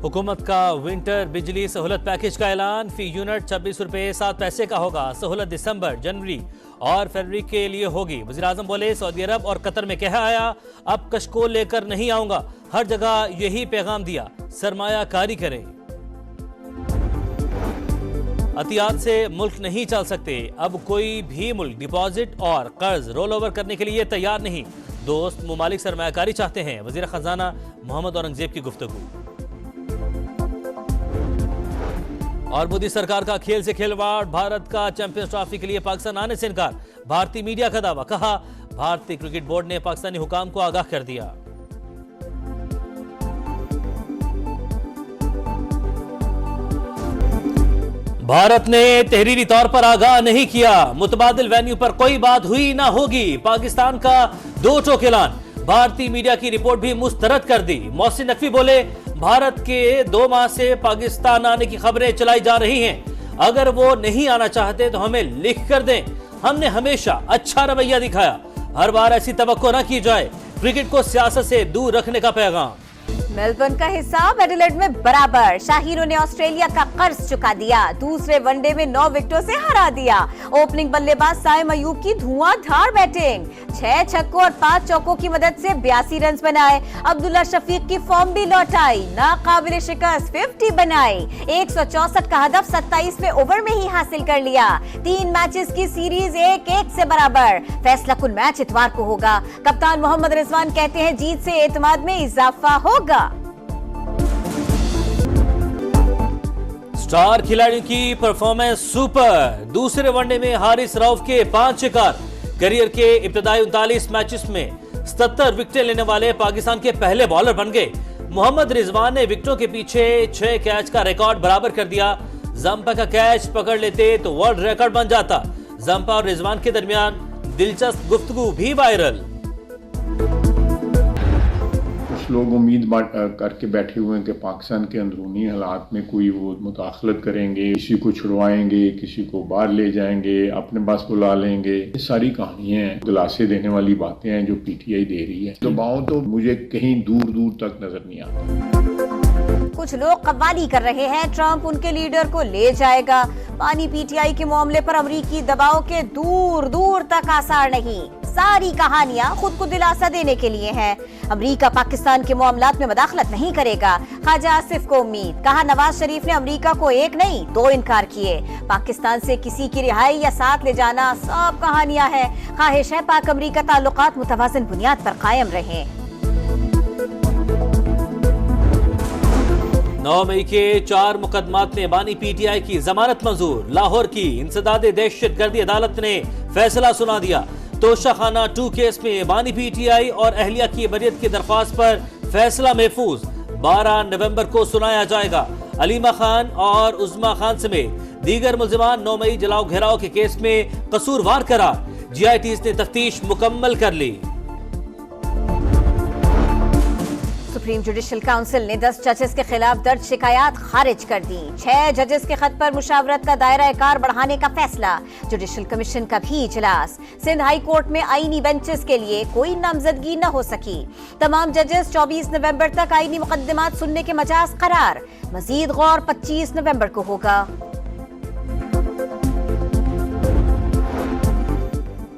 हुकूमत का विंटर बिजली सहूलत पैकेज का ऐलान। फी यूनिट 26 रुपए 7 पैसे का होगा। सहूलत दिसंबर, जनवरी और फरवरी के लिए होगी। वज़ीर-ए-आज़म बोले, सऊदी अरब और कतर में कह आया, अब कशकोल लेकर नहीं आऊंगा। हर जगह यही पैगाम दिया, सरमायाकारी करें। अतियात से मुल्क नहीं चल सकते। अब कोई भी मुल्क डिपॉजिट और कर्ज रोल ओवर करने के लिए तैयार नहीं। दोस्त मुमालिक सरमायाकारी चाहते हैं। वज़ीर खजाना मोहम्मद औरंगजेब की गुफ्तगू। और मोदी सरकार का खेल से खिलवाड़, भारत का चैंपियंस ट्रॉफी के लिए पाकिस्तान आने से इनकार। भारतीय मीडिया का दावा, कहा भारतीय क्रिकेट बोर्ड ने पाकिस्तानी हुकाम को आगाह कर दिया। भारत ने तहरीरी तौर पर आगाह नहीं किया। मुतबादिल वेन्यू पर कोई बात हुई ना होगी। पाकिस्तान का दो टोक ऐलान। भारतीय मीडिया की रिपोर्ट भी मुस्तरद कर दी। मोहसिन नकवी बोले, भारत के 2 माह से पाकिस्तान आने की खबरें चलाई जा रही हैं। अगर वो नहीं आना चाहते तो हमें लिख कर दें। हमने हमेशा अच्छा रवैया दिखाया। हर बार ऐसी तवक्को न की जाए। क्रिकेट को सियासत से दूर रखने का पैगाम। मेलबर्न का हिसाब एडिलेड में बराबर। शाहीनों ने ऑस्ट्रेलिया का कर्ज चुका दिया। दूसरे वनडे में 9 विकेटों से हरा दिया। ओपनिंग बल्लेबाज साइम अयूब की धुआंधार बैटिंग। 6 छक्कों और 5 चौकों की मदद से 82 रन बनाए। अब्दुल्ला शफीक की फॉर्म भी लौटाई। नाकाबिले शिकस्त 50 बनाई। 164 का हदफ 27वें ओवर में ही हासिल कर लिया। 3 मैचेस की सीरीज 1-1 से बराबर। फैसला कुल मैच इतवार को होगा। कप्तान मोहम्मद रिजवान कहते हैं, जीत से एतमाद में इजाफा होगा। स्टार खिलाड़ियों की परफॉर्मेंस सुपर। दूसरे वनडे में हारिस रऊफ के 5 शिकार। करियर के इब्तदाई 39 मैचेस में 77 विकेटें लेने वाले पाकिस्तान के पहले बॉलर बन गए। मोहम्मद रिजवान ने विकेटों के पीछे 6 कैच का रिकॉर्ड बराबर कर दिया। जंपा का कैच पकड़ लेते तो वर्ल्ड रिकॉर्ड बन जाता। जंपा और रिजवान के दरमियान दिलचस्प गुफ्तगू भी वायरल। लोग उम्मीद करके बैठे हुए हैं कि पाकिस्तान के अंदरूनी हालात में कोई वो मुदाखलत करेंगे, किसी को छुड़वाएंगे, किसी को बाहर ले जाएंगे, अपने पास बुला लेंगे। ये सारी कहानियां हैं, दिलासे देने वाली बातें हैं जो पीटीआई दे रही है। दबाव तो मुझे कहीं दूर दूर तक नजर नहीं आता। कुछ लोग कव्वाली कर रहे हैं, ट्रंप उनके लीडर को ले जाएगा। पानी पीटीआई के मामले पर अमरीकी दबाव के दूर दूर तक आसार नहीं। सारी कहानियां खुद को दिलासा देने के लिए हैं। अमरीका पाकिस्तान के मामलात में मदाखलत नहीं करेगा। ख्वाजा आसिफ को उम्मीद, कहा नवाज शरीफ ने अमरीका को 1 नहीं 2 इनकार किए। पाकिस्तान से किसी की रिहाई या साथ ले जाना सब कहानियां हैं। ख्वाहिश है पाक अमरीका ताल्लुकात मुतवाज़िन बुनियाद पर कायम रहें। 9 मई के 4 मुकदमात में बानी पीटीआई की जमानत मंजूर। लाहौर की इंसदादे दहशतगर्दी अदालत ने फैसला सुना दिया। तोशाखाना 2 केस में बानी पीटीआई और अहलिया की बरियत की दरख्वास्त पर फैसला महफूज। 12 नवंबर को सुनाया जाएगा। अलीमा खान और उज़मा खान समेत दीगर मुल्जिमान 9 मई जलाओ घेराव के केस में कसूरवार करार। जीआईटीज़ ने तफ्तीश मुकम्मल कर ली। सुप्रीम जुडिशल काउंसिल ने 10 जजेस के खिलाफ दर्ज शिकायत खारिज कर दी। 6 जजेस के खत पर मुशावरत का दायरा कार बढ़ाने का फैसला। जुडिशल कमीशन का भी इजलास। सिंध हाई कोर्ट में आईनी बेंचेस के लिए कोई नामजदगी न हो सकी। तमाम जजेस 24 नवंबर तक आईनी मुकदमात सुनने के मजाज करार। मजीद गौर 25 नवंबर को होगा।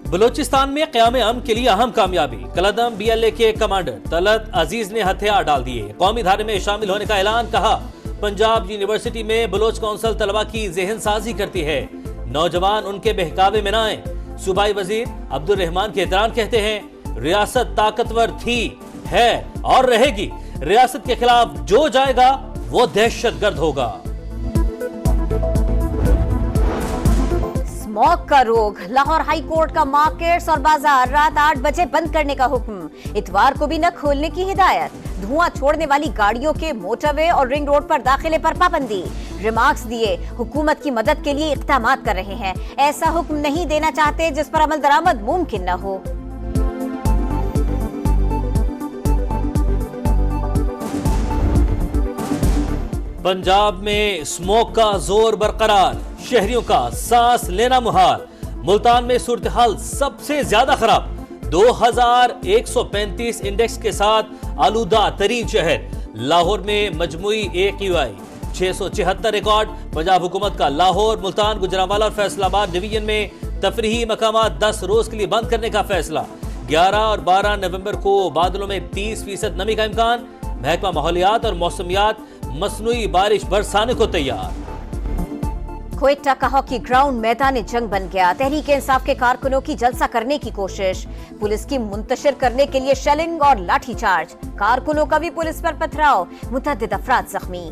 बलोचिस्तान में क़याम अमन के लिए अहम कामयाबी। कलदम बीएलए के कमांडर तलत अजीज ने हथियार डाल दिए। कौमी धारे में शामिल होने का ऐलान। कहा पंजाब यूनिवर्सिटी में बलोच काउंसिल तलबा की ज़हन साजी करती है। नौजवान उनके बहकावे में न आए। सूबाई वजीर अब्दुल रहमान के एहतराम कहते हैं, रियासत ताकतवर थी, है और रहेगी। रियासत के खिलाफ जो जाएगा वो दहशतगर्द होगा। स्मॉग का रोग। लाहौर हाई कोर्ट का मार्केट्स और बाजार रात 8 बजे बंद करने का हुक्म। इतवार को भी न खोलने की हिदायत। धुआं छोड़ने वाली गाड़ियों के मोटरवे और रिंग रोड पर दाखिले पर पाबंदी। रिमार्क्स दिए, हुकूमत की मदद के लिए इक़दामात कर रहे हैं। ऐसा हुक्म नहीं देना चाहते जिस पर अमल दरामद मुमकिन न हो। पंजाब में स्मोक का जोर बरकरार। शहरियों का सांस लेना मुहाल। मुल्तान में सूरत हाल सबसे ज्यादा खराब। 2135 इंडेक्स के साथ आलूदा तरीन शहर। लाहौर में मजमुई AQI 674 रिकॉर्ड। पंजाब हुकूमत का लाहौर, मुल्तान, गुजरांवाला और फैसलाबाद डिवीजन में तफरीही मकामात 10 रोज के लिए बंद करने का फैसला। 11 और 12 नवंबर को बादलों में 30% नमी का इम्कान। महकमा माहौलियात और मौसमियात मसनूई बारिश बरसाने को तैयार। क्वेटा का हॉकी ग्राउंड मैदान जंग बन गया। तहरीक इंसाफ के कारकुनों की जलसा करने की कोशिश, पुलिस की मुंतशिर करने के लिए शेलिंग और लाठीचार्ज। कारकुनों का भी पुलिस पर पथराव, मुतअद्दिद अफराद जख्मी।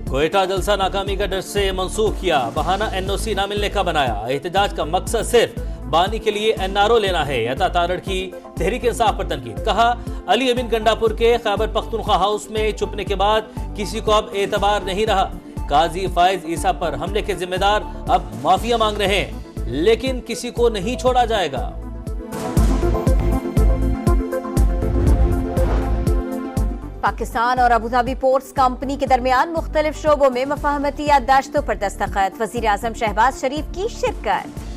क्वेटा जलसा नाकामी का डर से मंसूख किया, बहाना NOC ना मिलने का बनाया। एहतजाज का मकसद सिर्फ बानी के लिए NRO लेना है। अता तारड़ की तहरीक इंसाफ पर तनकीद, कहा अली अमीन गंडापुर के खैबर पख्तूनख्वा हाउस में छुपने के बाद किसी को अब एतबार नहीं रहा। काजी फाइज ईसा पर हमले के जिम्मेदार अब माफिया मांग रहे हैं, लेकिन किसी को नहीं छोड़ा जाएगा। पाकिस्तान और अबूधाबी पोर्ट्स कंपनी के दरमियान मुख्तलिफ शोबों में मफाहमती याददाश्तों पर दस्तखत। वजीर आजम शहबाज शरीफ की शिरकत।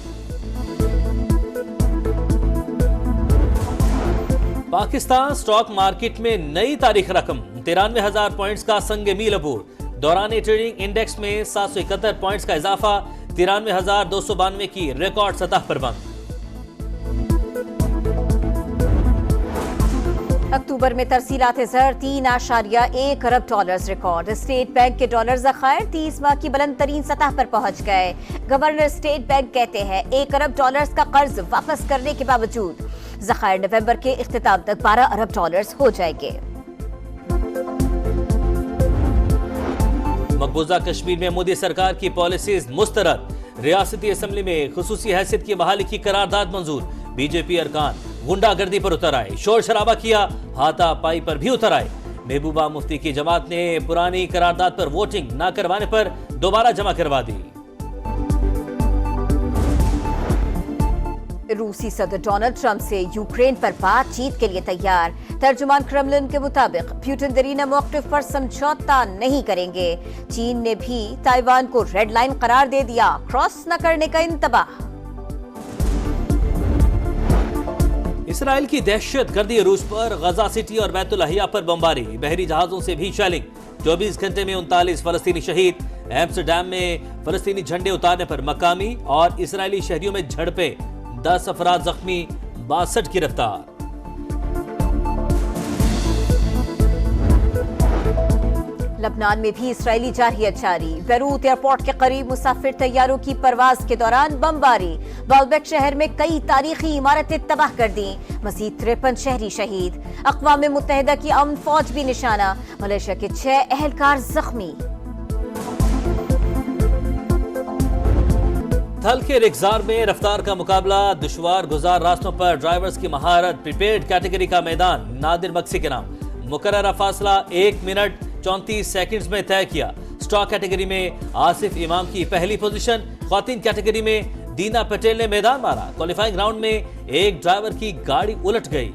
पाकिस्तान स्टॉक मार्केट में नई तारीख रकम 93,000 पॉइंट्स का संग मील अबूर। दौरान ट्रेडिंग इंडेक्स में 771 पॉइंट्स का इजाफा, 93,292 की रिकॉर्ड सतह पर बंद। अक्टूबर में तरसीलात ज़र 3.1 अरब डॉलर्स रिकॉर्ड। स्टेट बैंक के डॉलर ज़खायर 30 माह की बुलंद तरीन सतह पर पहुंच गए। गवर्नर स्टेट बैंक कहते हैं 1 अरब डॉलर्स का कर्ज वापस करने के बावजूद ज़खायर नवंबर के इख्तिताम तक 12 अरब डॉलर्स हो जाएंगे। मकबूजा कश्मीर में मोदी सरकार की पॉलिसीज मुस्तरद। रियासती असम्बली में खुसूसी हैसियत की बहाली की करारदाद मंजूर। बीजेपी अरकान गुंडागर्दी पर उतर आए, शोर शराबा किया, हाथापाई पर भी उतर आए। महबूबा मुफ्ती की जमात ने पुरानी करारदाद पर वोटिंग न करवाने पर दोबारा जमा करवा दी। रूसी सदर डोनाल्ड ट्रंप से यूक्रेन पर बातचीत के लिए तैयार। तर्जुमान क्रेमलिन के मुताबिक पुतिन दरीना मौक़िफ़ पर समझौता नहीं करेंगे। चीन ने भी ताइवान को रेड लाइन करार दे दिया, क्रॉस न करने का इंतबाह। इसराइल की दहशत गर्दी रूस पर, गजा सिटी और बैतुल अहिया पर बमबारी, बहरी जहाजों से भी शेलिंग। 24 घंटे में 39 फलस्तीनी शहीद। एम्स्टरडैम में फलस्तीनी झंडे उतारने पर मकामी और इसराइली शहरियों में झड़पें, 10 अफराद जख्मी, 62 गिरफ्तार। लबनान में भी इसराइली जारहियत जारी। बेरूत एयरपोर्ट के करीब मुसाफिर तैयारों की परवाज के दौरान बमबारी। बाल्बेक शहर में कई तारीखी इमारतें तबाह कर दी, मजीद 53 शहरी शहीद। अक़वाम मुत्तहिदा की अमन फौज भी निशाना, मलेशिया के 6 अहलकार जख्मी। थल के रिक्जार में रफ्तार का मुकाबला, दुश्वार गुजार रास्तों पर ड्राइवर्स की महारत। प्रीपेड कैटेगरी का मैदान नादिर मक्सी के नाम, मुकर्ररा फासला 1 मिनट 34 सेकंड्स में तय किया। स्टॉक कैटेगरी में आसिफ इमाम की पहली पोजीशन। ख्वातीन कैटेगरी में दीना पटेल ने मैदान मारा। क्वालिफाइंग राउंड में एक ड्राइवर की गाड़ी उलट गई।